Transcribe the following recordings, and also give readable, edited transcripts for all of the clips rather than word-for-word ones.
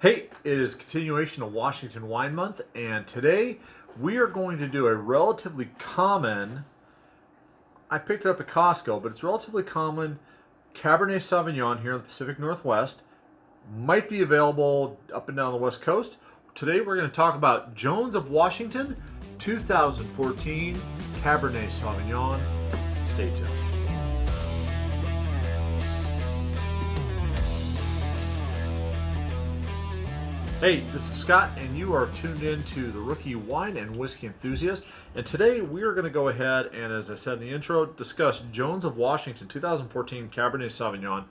Hey, it is continuation of Washington Wine Month, and today we are going to do a relatively common, I picked it up at Costco, but it's relatively common Cabernet Sauvignon here in the Pacific Northwest. Might be available up and down the West Coast. Today we're going to talk about Jones of Washington 2014 Cabernet Sauvignon. Stay tuned. Hey, this is Scott, and you are tuned in to the Rookie Wine and Whiskey Enthusiast. And today we are going to go ahead and, as I said in the intro, discuss Jones of Washington 2014 Cabernet Sauvignon.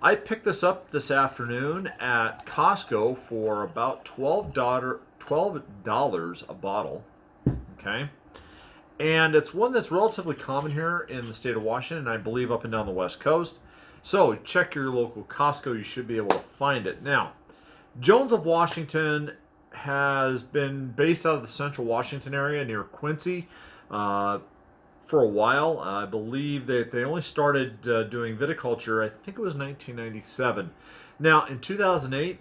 I picked this up this afternoon at Costco for about $12 a bottle. Okay, and it's one that's relatively common here in the state of Washington, and I believe up and down the West Coast. So check your local Costco; you should be able to find it now. Jones of Washington has been based out of the central Washington area near Quincy for a while. I believe that they only started doing viticulture, I think it was 1997. Now, in 2008,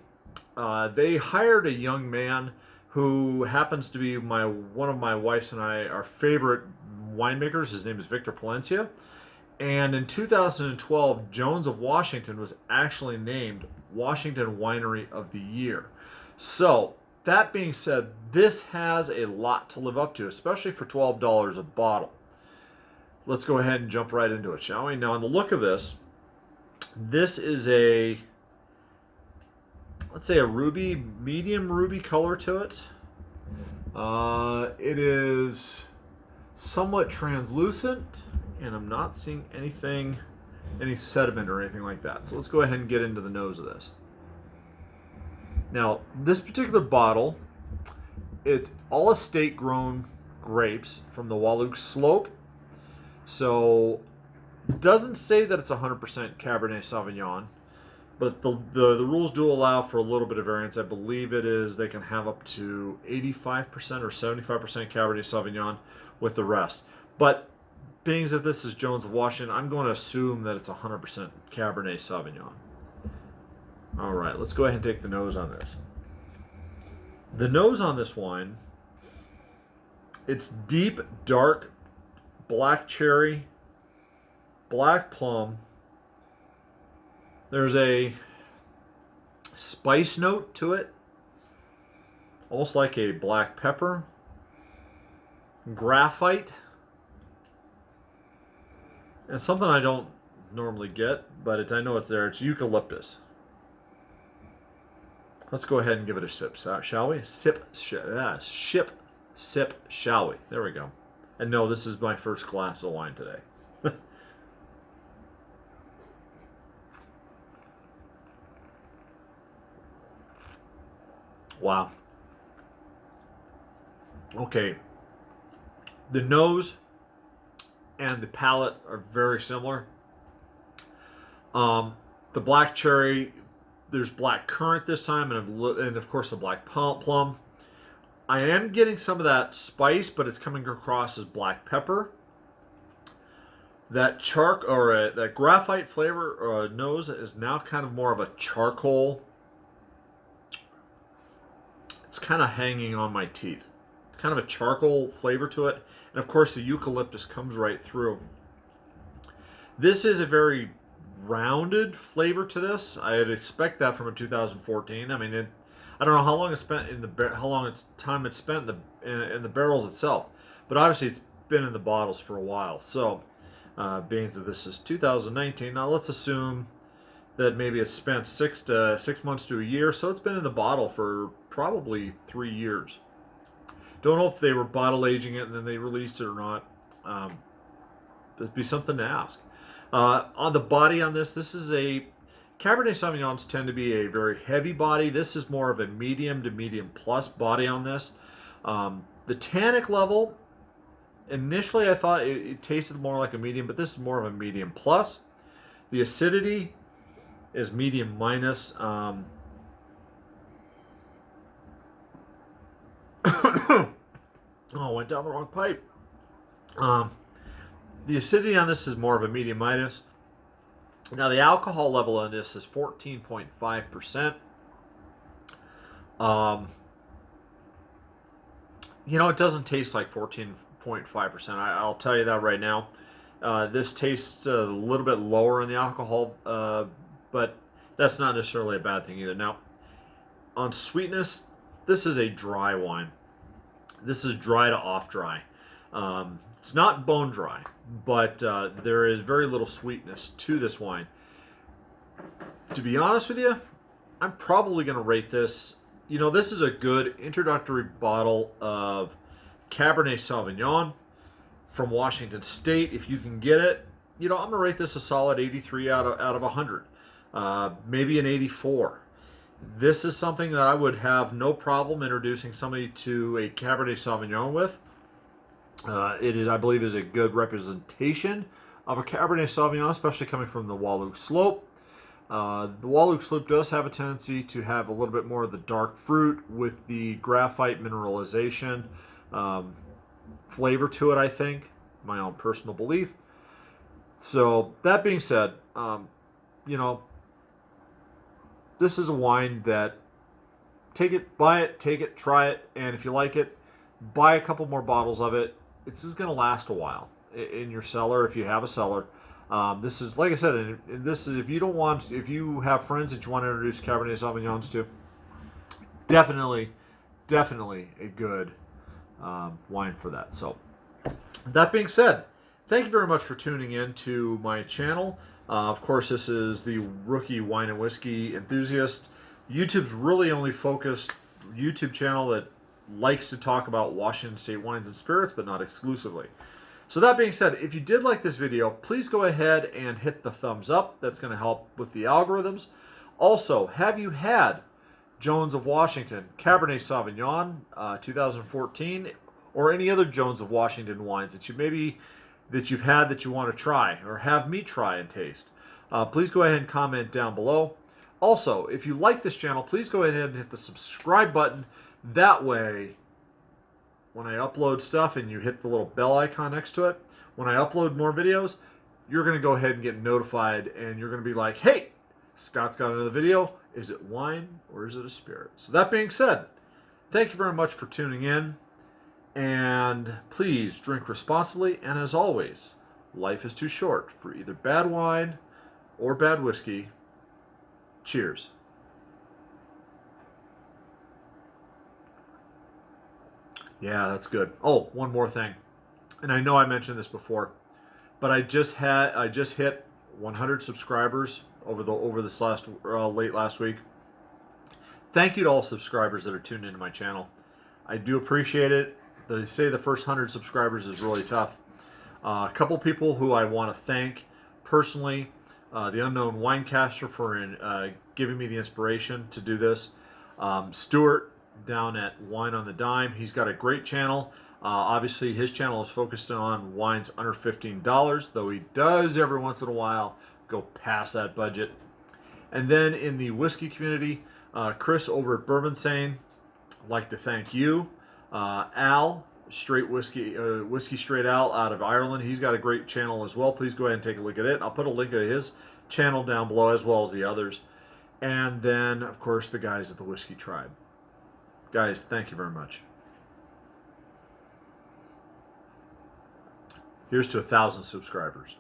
they hired a young man who happens to be one of my wife's and our favorite winemakers. His name is Victor Palencia. And in 2012, Jones of Washington was actually named Washington Winery of the Year. So, that being said, this has a lot to live up to, especially for $12 a bottle. Let's go ahead and jump right into it, shall we? Now, on the look of this, this is let's say a ruby, medium ruby color to it. It is somewhat translucent, and I'm not seeing any sediment or anything like that. So let's go ahead and get into the nose of this. Now, this particular bottle, it's all estate grown grapes from the Wahluke Slope. So it doesn't say that it's 100% Cabernet Sauvignon, but the rules do allow for a little bit of variance. I believe it is they can have up to 85% or 75% Cabernet Sauvignon with the rest. But being that this is Jones of Washington, I'm going to assume that it's 100% Cabernet Sauvignon. All right, let's go ahead and take the nose on this. The nose on this wine, it's deep, dark, black cherry, black plum. There's a spice note to it, almost like a black pepper, graphite, and something I don't normally get, but I know it's there. It's eucalyptus. Let's go ahead and give it a sip, shall we? Sip, shall we? There we go. And no, this is my first glass of wine today. Wow. Okay. The nose and the palate are very similar. The black cherry, there's black currant this time, and of course the black plum. I am getting some of that spice, but it's coming across as black pepper. That that graphite flavor or nose is now kind of more of a charcoal. It's kind of hanging on my teeth. It's kind of a charcoal flavor to it. And of course, the eucalyptus comes right through. This is a very rounded flavor to this. I'd expect that from a 2014. I mean, I don't know how long it's spent in time it's spent in the barrels itself, but obviously it's been in the bottles for a while. So, being that this is 2019, now let's assume that maybe it's spent 6 months to a year. So it's been in the bottle for probably 3 years. Don't know if they were bottle aging it and then they released it or not. That'd be something to ask. On the body on this is a Cabernet Sauvignons tend to be a very heavy body. This is more of a medium to medium plus body on this. The tannic level, initially I thought it tasted more like a medium, but this is more of a medium plus. The acidity is medium minus. Oh, went down the wrong pipe. The acidity on this is more of a medium minus. Now the alcohol level on this is 14.5%. Um, it doesn't taste like 14.5%. I'll tell you that right now. This tastes a little bit lower in the alcohol, but that's not necessarily a bad thing either. Now, on sweetness, this is a dry wine. This is dry to off dry. It's not bone dry, but there is very little sweetness to this wine. To be honest with you, I'm probably going to rate this. This is a good introductory bottle of Cabernet Sauvignon from Washington State. If you can get it, I'm going to rate this a solid 83 out of 100, maybe an 84. This is something that I would have no problem introducing somebody to a Cabernet Sauvignon with. It is, I believe, is a good representation of a Cabernet Sauvignon, especially coming from the Wahluke Slope. The Wahluke Slope does have a tendency to have a little bit more of the dark fruit with the graphite mineralization flavor to it, I think. My own personal belief. So, that being said, this is a wine that buy it, take it, try it, and if you like it, buy a couple more bottles of it. This is going to last a while in your cellar if you have a cellar. This is, like I said, this is if you have friends that you want to introduce Cabernet Sauvignons to, definitely a good wine for that. So, that being said, thank you very much for tuning in to my channel. Of course, this is the Rookie Wine and Whiskey Enthusiast. YouTube's really only focused YouTube channel that likes to talk about Washington State wines and spirits, but not exclusively. So that being said, if you did like this video, please go ahead and hit the thumbs up. That's going to help with the algorithms. Also, have you had Jones of Washington Cabernet Sauvignon 2014 or any other Jones of Washington wines that you've had that you want to try or have me try and taste? Please go ahead and comment down below. Also, if you like this channel, please go ahead and hit the subscribe button. That way, when I upload stuff and you hit the little bell icon next to it, when I upload more videos, you're going to go ahead and get notified and you're going to be like, hey, Scott's got another video. Is it wine or is it a spirit? So that being said, thank you very much for tuning in. And please drink responsibly. And as always, life is too short for either bad wine or bad whiskey. Cheers. Yeah, that's good. Oh, one more thing. And I know I mentioned this before, but I just hit 100 subscribers over this late last week. Thank you to all subscribers that are tuned into my channel. I do appreciate it. They say the first 100 subscribers is really tough. A couple people who I want to thank personally. The Unknown Winecaster for giving me the inspiration to do this. Stuart down at Wine on the Dime. He's got a great channel. Obviously, his channel is focused on wines under $15, though he does every once in a while go past that budget. And then in the whiskey community, Chris over at Bourbon Sane, I'd like to thank you. Al, Straight Whiskey, Whiskey Straight Al out of Ireland. He's got a great channel as well. Please go ahead and take a look at it. I'll put a link to his channel down below as well as the others. And then, of course, the guys at the Whiskey Tribe. Guys, thank you very much. Here's to 1,000 subscribers.